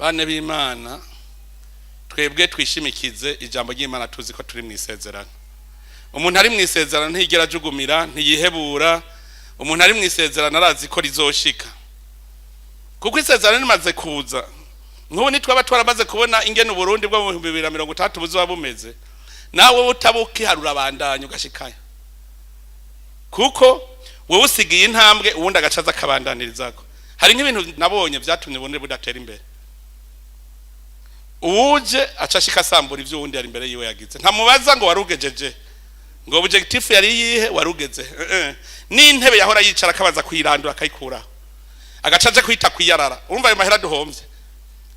bane b'Imana twebwe twishimikize ijambo ry'Imana tuzi ko turi mw'isezerano. Umuntu ari mw'isezerano ntigera jugumira ntiyihebura, umuntu ari mw'isezerano arazi ko rizoshika kuko isezerano rimaze kuza. Nk'ubu nitwaba twaramaze kubona ingene Burundi bwo mu 2030 buzoba bumeze, nawe utabuki harura bandanye ugashikaya kuko wewe usigiye intambwe ubundi agacaza kabandanirizago. Hari nk'ibintu nabonye vyatumye Burundi budatera imbere, uje acashika sambura ivyo wundi yari imbere yiwe yagize, ntamubaza ngo warugejeje ngo objectif yari yihe warugeze n'intebe yahora yicara akabaza kwirandura akayikura agacaje kwita kwiyarara. Urumva ayo mahera duhomvye,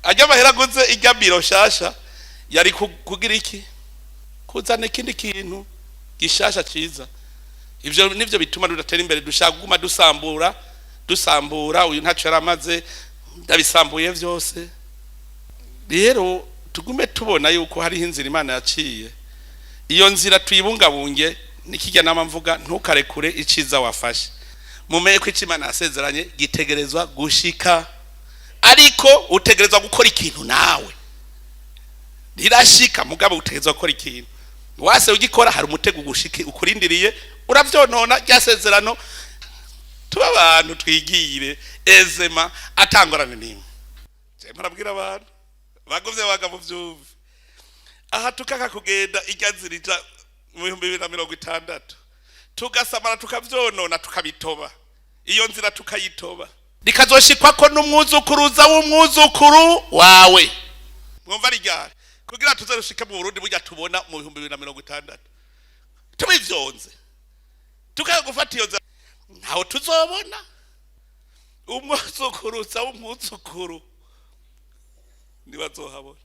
ajya mahera guze ijya biro shasha yari kugira iki, kuzana ikindi kintu gishasha ciza. Ivyo nivyo bituma dudatera imbere, dushaka kuguma dusambura uyu ntaco yaramaze ndabisambuye vyose. Rero tugume tubona yuko hari inzira Imana yaciye, iyo nzira tuyibungabunge. Nikijya nama mvuga ntukarekure iciza wafashe, mumenye ko Imana yasezeranye gitegerezwa gushika, ariko utegerezwa gukora ikintu nawe rirashika. Mugabo utegerezwa gukora ikintu, wase ugikora hari umutego gushike ukurindiriye uravyonona ryasezerano. Tuba abantu twigire ezema atangorane nimwe. Je marabwira abantu baguvye bagabo vyuve aha tukaka kugenda igazirita mu 2060 tugasamara tukavyonona tukabitoba, iyo nzira tukayitoba rikazoshikwa ko n'umwuzukuruza w'umwuzukuru wawe. Mwumva rigara kugira tuzarushika mu Burundi burya tubona mu 2060 tubivyonze tukagufata iyo nzira ntaho tuzobona umwuzukuruza w'umwuzukuru nibazohabona.